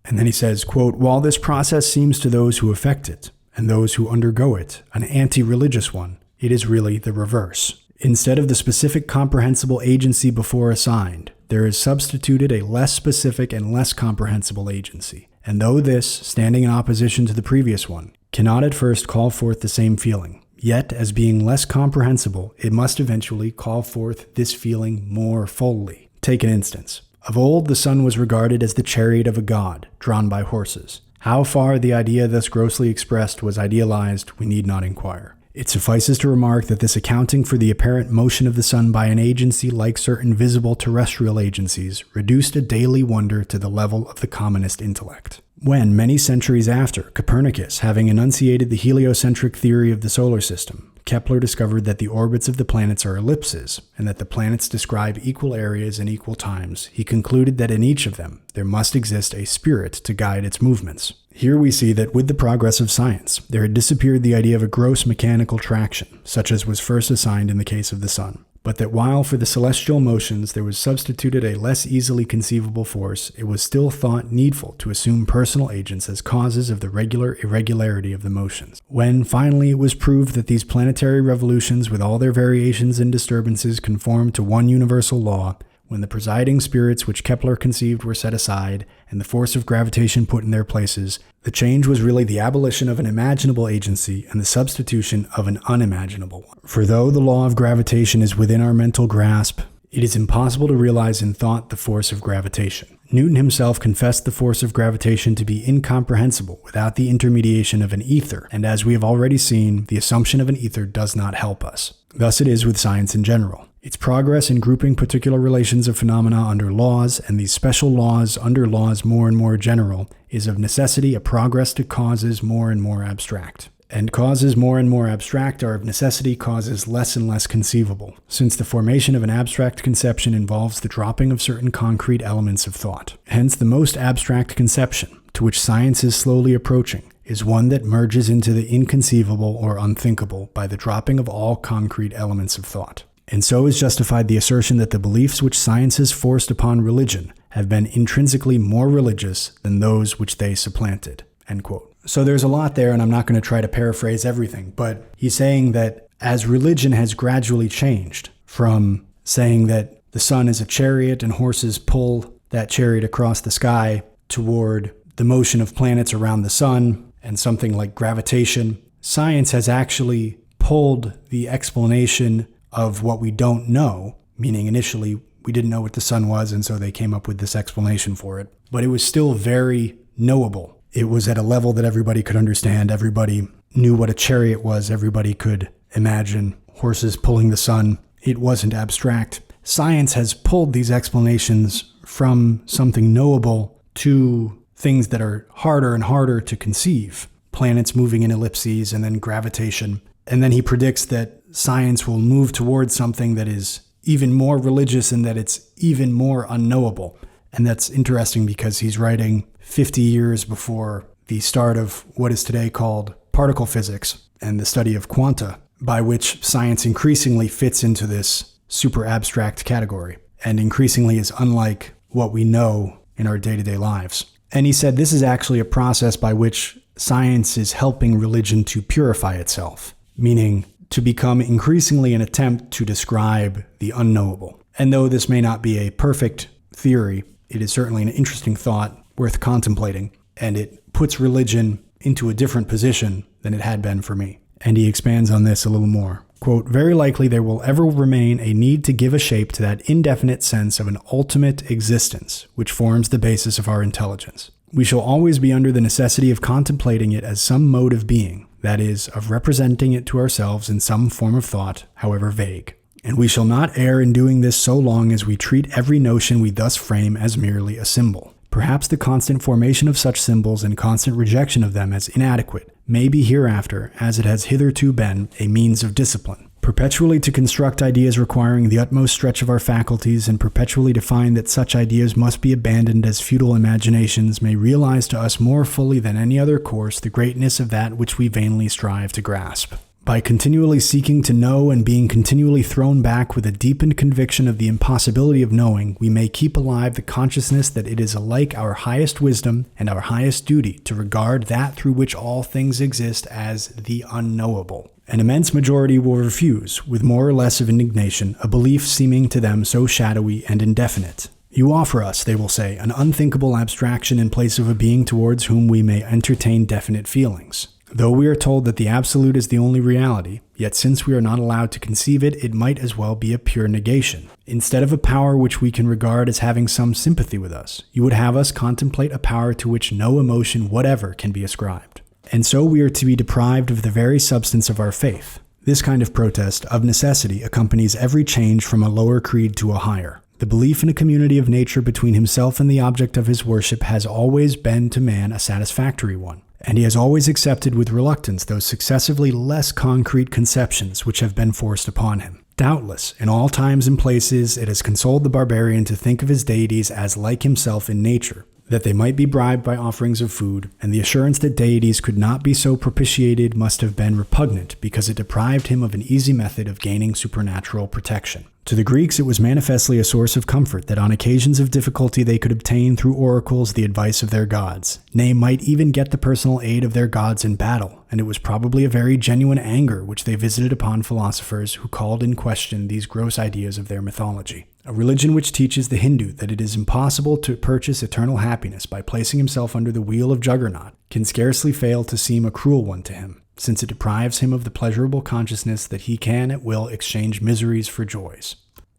And then he says, quote, "While this process seems to those who affect it and those who undergo it an anti-religious one, it is really the reverse. Instead of the specific comprehensible agency before assigned, there is substituted a less specific and less comprehensible agency. And though this, standing in opposition to the previous one, cannot at first call forth the same feeling, yet as being less comprehensible, it must eventually call forth this feeling more fully. Take an instance. Of old, the sun was regarded as the chariot of a god, drawn by horses. How far the idea thus grossly expressed was idealized, we need not inquire. It suffices to remark that this accounting for the apparent motion of the sun by an agency like certain visible terrestrial agencies reduced a daily wonder to the level of the commonest intellect. When, many centuries after, Copernicus, having enunciated the heliocentric theory of the solar system, Kepler discovered that the orbits of the planets are ellipses, and that the planets describe equal areas and equal times, he concluded that in each of them there must exist a spirit to guide its movements. Here we see that with the progress of science, there had disappeared the idea of a gross mechanical traction, such as was first assigned in the case of the sun. But that while for the celestial motions there was substituted a less easily conceivable force, it was still thought needful to assume personal agents as causes of the regular irregularity of the motions. When, finally, it was proved that these planetary revolutions with all their variations and disturbances conformed to one universal law, when the presiding spirits which Kepler conceived were set aside, and the force of gravitation put in their places, the change was really the abolition of an imaginable agency and the substitution of an unimaginable one. For though the law of gravitation is within our mental grasp, it is impossible to realize in thought the force of gravitation. Newton himself confessed the force of gravitation to be incomprehensible without the intermediation of an ether, and as we have already seen, the assumption of an ether does not help us. Thus it is with science in general. Its progress in grouping particular relations of phenomena under laws, and these special laws under laws more and more general, is of necessity a progress to causes more and more abstract. And causes more and more abstract are of necessity causes less and less conceivable, since the formation of an abstract conception involves the dropping of certain concrete elements of thought. Hence the most abstract conception, to which science is slowly approaching, is one that merges into the inconceivable or unthinkable by the dropping of all concrete elements of thought. And so is justified the assertion that the beliefs which science has forced upon religion have been intrinsically more religious than those which they supplanted." End quote. So there's a lot there, and I'm not going to try to paraphrase everything, but he's saying that as religion has gradually changed from saying that the sun is a chariot and horses pull that chariot across the sky toward the motion of planets around the sun and something like gravitation, science has actually pulled the explanation of what we don't know, meaning initially we didn't know what the sun was, and so they came up with this explanation for it. But it was still very knowable. It was at a level that everybody could understand. Everybody knew what a chariot was. Everybody could imagine horses pulling the sun. It wasn't abstract. Science has pulled these explanations from something knowable to things that are harder and harder to conceive. Planets moving in ellipses, and then gravitation. And then he predicts that science will move towards something that is even more religious and that it's even more unknowable. And that's interesting because he's writing 50 years before the start of what is today called particle physics and the study of quanta, by which science increasingly fits into this super abstract category and increasingly is unlike what we know in our day-to-day lives. And he said this is actually a process by which science is helping religion to purify itself, meaning to become increasingly an attempt to describe the unknowable. And though this may not be a perfect theory, it is certainly an interesting thought worth contemplating, and it puts religion into a different position than it had been for me. And he expands on this a little more. Quote, very likely there will ever remain a need to give a shape to that indefinite sense of an ultimate existence, which forms the basis of our intelligence. We shall always be under the necessity of contemplating it as some mode of being, that is, of representing it to ourselves in some form of thought, however vague. And we shall not err in doing this so long as we treat every notion we thus frame as merely a symbol. Perhaps the constant formation of such symbols and constant rejection of them as inadequate may be hereafter, as it has hitherto been, a means of discipline. Perpetually to construct ideas requiring the utmost stretch of our faculties, and perpetually to find that such ideas must be abandoned as futile imaginations, may realize to us more fully than any other course the greatness of that which we vainly strive to grasp. By continually seeking to know and being continually thrown back with a deepened conviction of the impossibility of knowing, we may keep alive the consciousness that it is alike our highest wisdom and our highest duty to regard that through which all things exist as the unknowable. An immense majority will refuse, with more or less of indignation, a belief seeming to them so shadowy and indefinite. You offer us, they will say, an unthinkable abstraction in place of a being towards whom we may entertain definite feelings. Though we are told that the absolute is the only reality, yet since we are not allowed to conceive it, it might as well be a pure negation. Instead of a power which we can regard as having some sympathy with us, you would have us contemplate a power to which no emotion whatever can be ascribed. And so we are to be deprived of the very substance of our faith. This kind of protest, of necessity, accompanies every change from a lower creed to a higher. The belief in a community of nature between himself and the object of his worship has always been to man a satisfactory one. And he has always accepted with reluctance those successively less concrete conceptions which have been forced upon him. Doubtless, in all times and places, it has consoled the barbarian to think of his deities as like himself in nature, that they might be bribed by offerings of food, and the assurance that deities could not be so propitiated must have been repugnant because it deprived him of an easy method of gaining supernatural protection. To the Greeks, it was manifestly a source of comfort that on occasions of difficulty they could obtain through oracles the advice of their gods, nay, might even get the personal aid of their gods in battle, and it was probably a very genuine anger which they visited upon philosophers who called in question these gross ideas of their mythology. A religion which teaches the Hindu that it is impossible to purchase eternal happiness by placing himself under the wheel of Juggernaut can scarcely fail to seem a cruel one to him, since it deprives him of the pleasurable consciousness that he can at will exchange miseries for joys.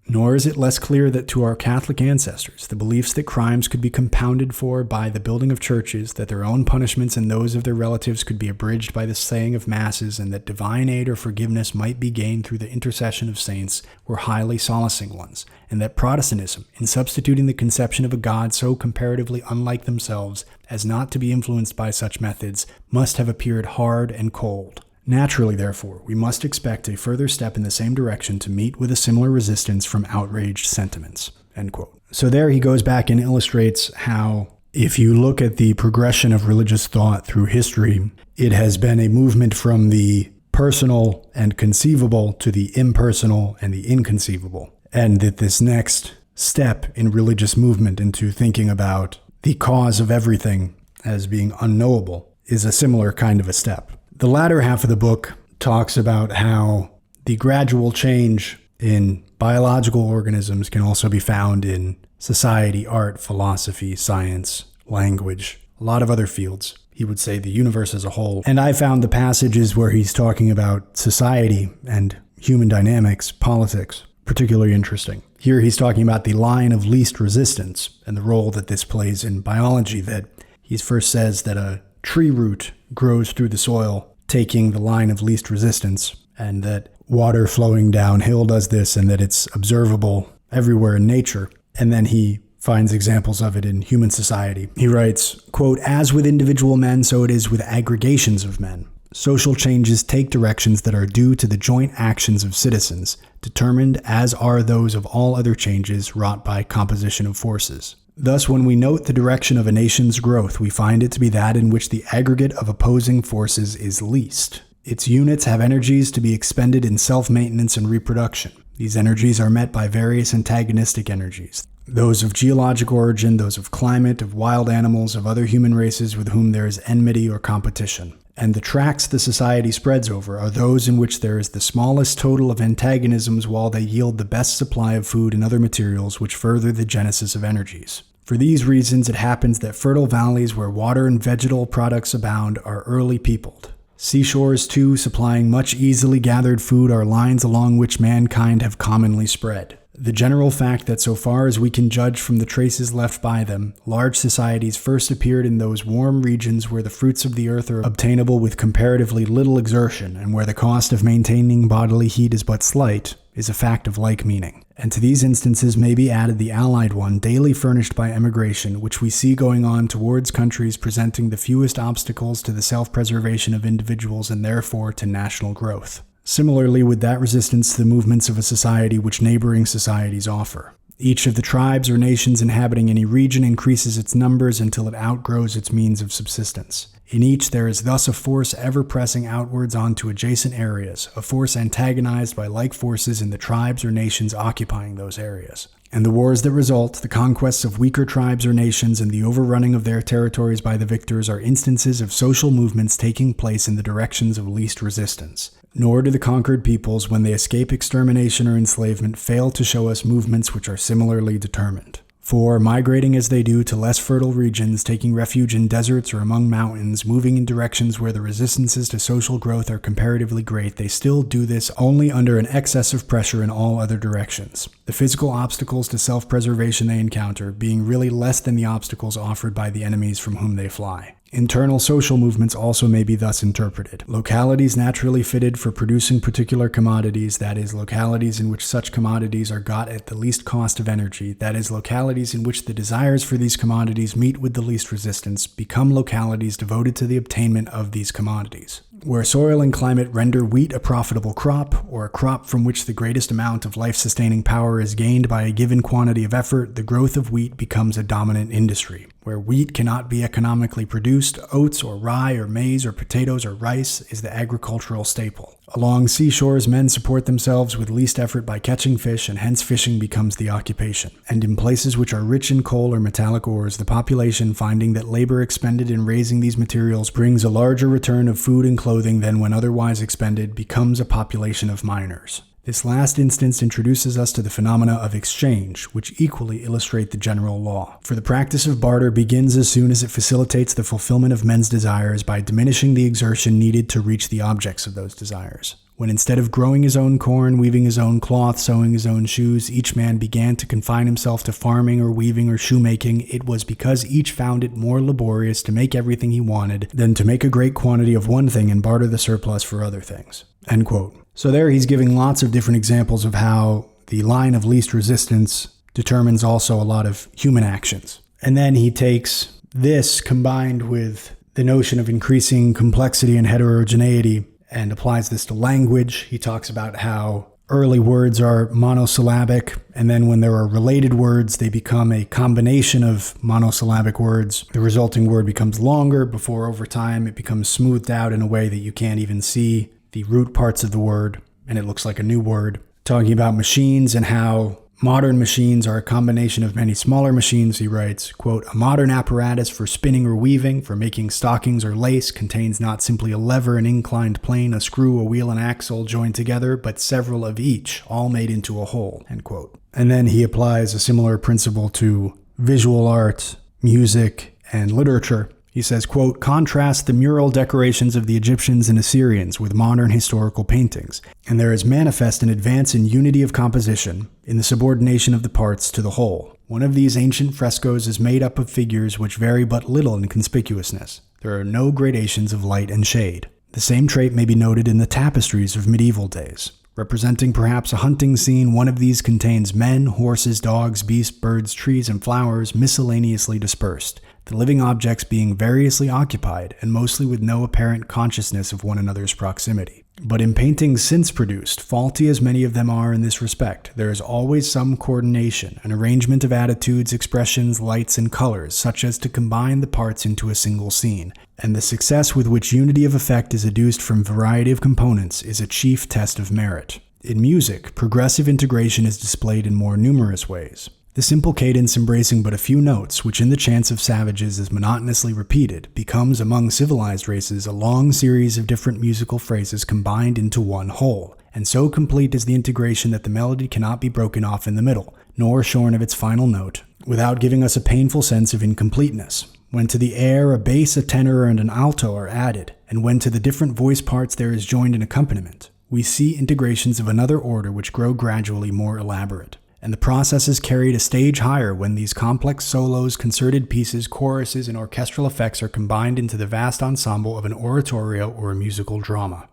Nor is it less clear that to our Catholic ancestors, the beliefs that crimes could be compounded for by the building of churches, that their own punishments and those of their relatives could be abridged by the saying of masses, and that divine aid or forgiveness might be gained through the intercession of saints, were highly solacing ones, and that Protestantism, in substituting the conception of a God so comparatively unlike themselves as not to be influenced by such methods, must have appeared hard and cold. Naturally, therefore, we must expect a further step in the same direction to meet with a similar resistance from outraged sentiments." End quote. So there he goes back and illustrates how, if you look at the progression of religious thought through history, it has been a movement from the personal and conceivable to the impersonal and the inconceivable. And that this next step in religious movement into thinking about the cause of everything as being unknowable is a similar kind of a step. The latter half of the book talks about how the gradual change in biological organisms can also be found in society, art, philosophy, science, language, a lot of other fields. He would say the universe as a whole. And I found the passages where he's talking about society and human dynamics, politics, particularly interesting. Here he's talking about the line of least resistance and the role that this plays in biology, that he first says that a tree root grows through the soil, taking the line of least resistance, and that water flowing downhill does this, and that it's observable everywhere in nature. And then he finds examples of it in human society. He writes, quote, "As with individual men, so it is with aggregations of men. Social changes take directions that are due to the joint actions of citizens, determined as are those of all other changes wrought by composition of forces. Thus, when we note the direction of a nation's growth, we find it to be that in which the aggregate of opposing forces is least. Its units have energies to be expended in self-maintenance and reproduction. These energies are met by various antagonistic energies, those of geologic origin, those of climate, of wild animals, of other human races with whom there is enmity or competition. And the tracts the society spreads over are those in which there is the smallest total of antagonisms, while they yield the best supply of food and other materials which further the genesis of energies. For these reasons, it happens that fertile valleys where water and vegetal products abound are early peopled. Seashores, too, supplying much easily gathered food, are lines along which mankind have commonly spread. The general fact that so far as we can judge from the traces left by them, large societies first appeared in those warm regions where the fruits of the earth are obtainable with comparatively little exertion, and where the cost of maintaining bodily heat is but slight, is a fact of like meaning. And to these instances may be added the allied one daily furnished by emigration, which we see going on towards countries presenting the fewest obstacles to the self-preservation of individuals and therefore to national growth. Similarly, with that resistance to the movements of a society which neighboring societies offer. Each of the tribes or nations inhabiting any region increases its numbers until it outgrows its means of subsistence. In each there is thus a force ever pressing outwards onto adjacent areas, a force antagonized by like forces in the tribes or nations occupying those areas. And the wars that result, the conquests of weaker tribes or nations, and the overrunning of their territories by the victors are instances of social movements taking place in the directions of least resistance. Nor do the conquered peoples, when they escape extermination or enslavement, fail to show us movements which are similarly determined. For, migrating as they do to less fertile regions, taking refuge in deserts or among mountains, moving in directions where the resistances to social growth are comparatively great, they still do this only under an excess of pressure in all other directions. The physical obstacles to self-preservation they encounter being really less than the obstacles offered by the enemies from whom they fly. Internal social movements also may be thus interpreted. Localities naturally fitted for producing particular commodities, that is, localities in which such commodities are got at the least cost of energy, that is, localities in which the desires for these commodities meet with the least resistance, become localities devoted to the obtainment of these commodities. Where soil and climate render wheat a profitable crop, or a crop from which the greatest amount of life-sustaining power is gained by a given quantity of effort, the growth of wheat becomes a dominant industry. Where wheat cannot be economically produced, oats or rye or maize or potatoes or rice is the agricultural staple. Along seashores, men support themselves with least effort by catching fish, and hence fishing becomes the occupation. And in places which are rich in coal or metallic ores, the population, finding that labor expended in raising these materials brings a larger return of food and clothing than when otherwise expended, becomes a population of miners. This last instance introduces us to the phenomena of exchange, which equally illustrate the general law. For the practice of barter begins as soon as it facilitates the fulfillment of men's desires by diminishing the exertion needed to reach the objects of those desires. When instead of growing his own corn, weaving his own cloth, sewing his own shoes, each man began to confine himself to farming or weaving or shoemaking, it was because each found it more laborious to make everything he wanted than to make a great quantity of one thing and barter the surplus for other things." End quote. So there he's giving lots of different examples of how the line of least resistance determines also a lot of human actions. And then he takes this combined with the notion of increasing complexity and heterogeneity and applies this to language. He talks about how early words are monosyllabic, and then when there are related words, they become a combination of monosyllabic words. The resulting word becomes longer before over time it becomes smoothed out in a way that you can't even see the root parts of the word, and it looks like a new word. Talking about machines and how modern machines are a combination of many smaller machines, he writes, quote, "A modern apparatus for spinning or weaving, for making stockings or lace, contains not simply a lever, an inclined plane, a screw, a wheel, and axle joined together, but several of each, all made into a whole," end quote. And then he applies a similar principle to visual art, music, and literature. He says, quote, "Contrast the mural decorations of the Egyptians and Assyrians with modern historical paintings, and there is manifest an advance in unity of composition, in the subordination of the parts to the whole. One of these ancient frescoes is made up of figures which vary but little in conspicuousness. There are no gradations of light and shade. The same trait may be noted in the tapestries of medieval days. Representing perhaps a hunting scene, one of these contains men, horses, dogs, beasts, birds, trees, and flowers miscellaneously dispersed, the living objects being variously occupied, and mostly with no apparent consciousness of one another's proximity. But in paintings since produced, faulty as many of them are in this respect, there is always some coordination, an arrangement of attitudes, expressions, lights, and colors, such as to combine the parts into a single scene, and the success with which unity of effect is adduced from variety of components is a chief test of merit. In music, progressive integration is displayed in more numerous ways. The simple cadence embracing but a few notes, which in the chants of savages is monotonously repeated, becomes among civilized races a long series of different musical phrases combined into one whole, and so complete is the integration that the melody cannot be broken off in the middle, nor shorn of its final note, without giving us a painful sense of incompleteness. When to the air a bass, a tenor, and an alto are added, and when to the different voice parts there is joined an accompaniment, we see integrations of another order which grow gradually more elaborate. And the process is carried a stage higher when these complex solos, concerted pieces, choruses, and orchestral effects are combined into the vast ensemble of an oratorio or a musical drama.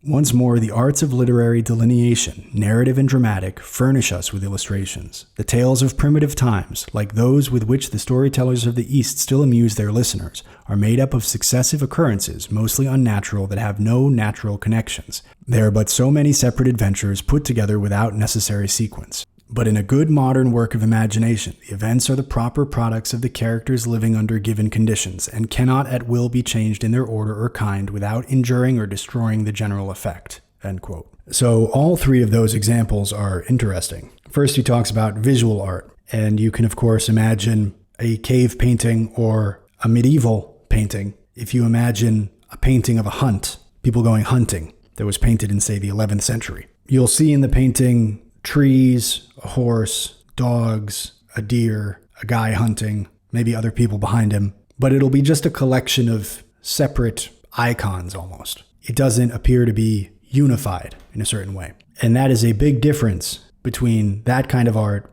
Once more, the arts of literary delineation, narrative and dramatic, furnish us with illustrations. The tales of primitive times, like those with which the storytellers of the East still amuse their listeners, are made up of successive occurrences, mostly unnatural, that have no natural connections. They are but so many separate adventures put together without necessary sequence. But in a good modern work of imagination, the events are the proper products of the characters living under given conditions, and cannot at will be changed in their order or kind without injuring or destroying the general effect." End quote. So all three of those examples are interesting. First, he talks about visual art, and you can of course imagine a cave painting or a medieval painting. If you imagine a painting of a hunt, people going hunting, that was painted in, say, the 11th century. You'll see in the painting trees, a horse, dogs, a deer, a guy hunting, maybe other people behind him, but it'll be just a collection of separate icons almost. It doesn't appear to be unified in a certain way. And that is a big difference between that kind of art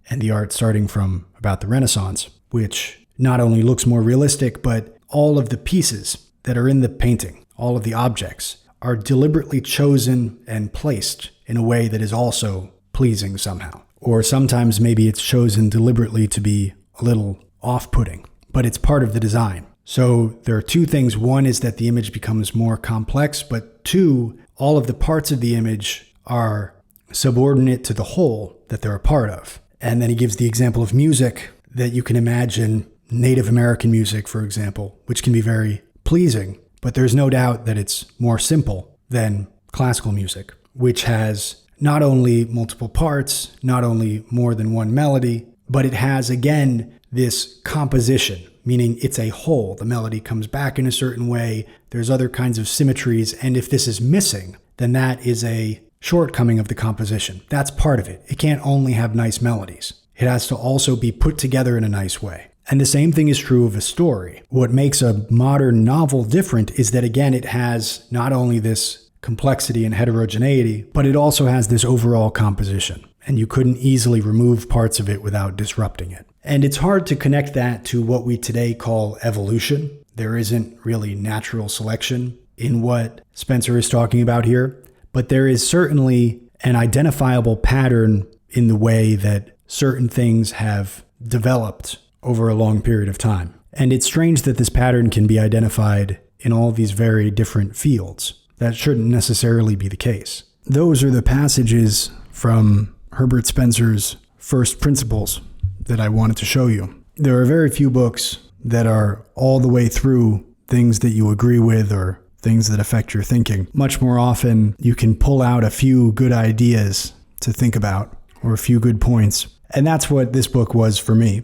and the art starting from about the Renaissance, which not only looks more realistic, but all of the pieces that are in the painting, all of the objects, are deliberately chosen and placed in a way that is also pleasing somehow. Or sometimes maybe it's chosen deliberately to be a little off-putting, but it's part of the design. So there are two things. One is that the image becomes more complex, but two, all of the parts of the image are subordinate to the whole that they're a part of. And then he gives the example of music, that you can imagine Native American music, for example, which can be very pleasing, but there's no doubt that it's more simple than classical music, which has not only multiple parts, not only more than one melody, but it has, again, this composition, meaning it's a whole. The melody comes back in a certain way. There's other kinds of symmetries. And if this is missing, then that is a shortcoming of the composition. That's part of it. It can't only have nice melodies. It has to also be put together in a nice way. And the same thing is true of a story. What makes a modern novel different is that, again, it has not only this complexity and heterogeneity, but it also has this overall composition. And you couldn't easily remove parts of it without disrupting it. And it's hard to connect that to what we today call evolution. There isn't really natural selection in what Spencer is talking about here, but there is certainly an identifiable pattern in the way that certain things have developed over a long period of time. And it's strange that this pattern can be identified in all these very different fields. That shouldn't necessarily be the case. Those are the passages from Herbert Spencer's First Principles that I wanted to show you. There are very few books that are all the way through things that you agree with or things that affect your thinking. Much more often, you can pull out a few good ideas to think about or a few good points. And that's what this book was for me.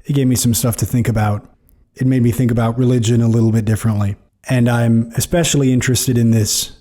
It gave me some stuff to think about. It made me think about religion a little bit differently. And I'm especially interested in this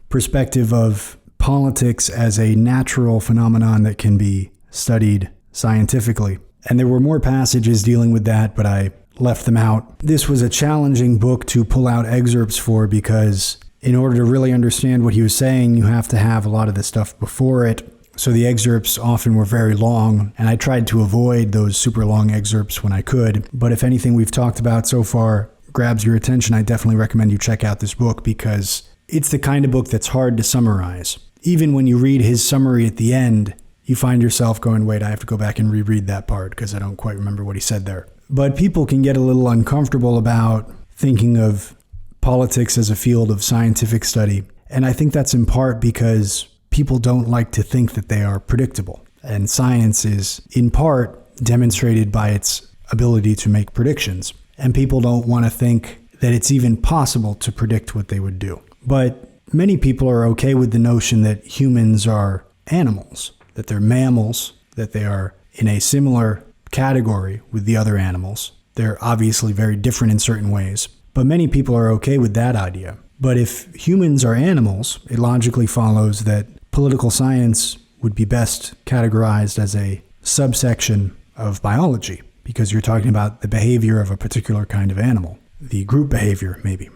perspective of politics as a natural phenomenon that can be studied scientifically. And there were more passages dealing with that, but I left them out. This was a challenging book to pull out excerpts for, because in order to really understand what he was saying, you have to have a lot of the stuff before it. So the excerpts often were very long, and I tried to avoid those super long excerpts when I could. But if anything we've talked about so far grabs your attention, I definitely recommend you check out this book, because it's the kind of book that's hard to summarize. Even when you read his summary at the end, you find yourself going, wait, I have to go back and reread that part because I don't quite remember what he said there. But people can get a little uncomfortable about thinking of politics as a field of scientific study. And I think that's in part because people don't like to think that they are predictable. And science is, in part, demonstrated by its ability to make predictions. And people don't want to think that it's even possible to predict what they would do. But many people are okay with the notion that humans are animals, that they're mammals, that they are in a similar category with the other animals. They're obviously very different in certain ways, but many people are okay with that idea. But if humans are animals, it logically follows that political science would be best categorized as a subsection of biology. because you're talking about the behavior of a particular kind of animal, the group behavior, maybe.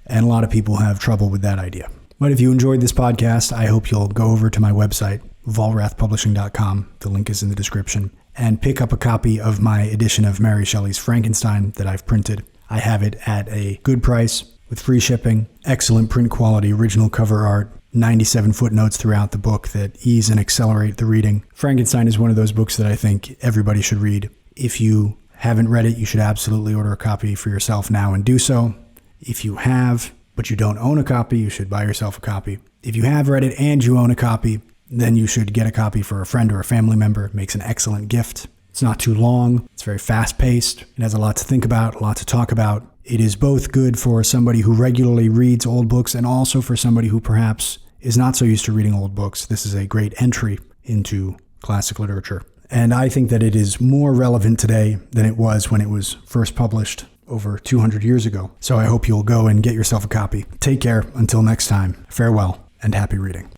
And a lot of people have trouble with that idea. But if you enjoyed this podcast, I hope you'll go over to my website, volrathpublishing.com. The link is in the description. And pick up a copy of my edition of Mary Shelley's Frankenstein that I've printed. I have it at a good price with free shipping, excellent print quality, original cover art, 97 footnotes throughout the book that ease and accelerate the reading. Frankenstein is one of those books that I think everybody should read. If you haven't read it, you should absolutely order a copy for yourself now and do so. If you have, but you don't own a copy, you should buy yourself a copy. If you have read it and you own a copy, then you should get a copy for a friend or a family member. It makes an excellent gift. It's not too long. It's very fast-paced. It has a lot to think about, a lot to talk about. It is both good for somebody who regularly reads old books and also for somebody who perhaps is not so used to reading old books. This is a great entry into classic literature. And I think that it is more relevant today than it was when it was first published over 200 years ago. So I hope you'll go and get yourself a copy. Take care until next time. Farewell and happy reading.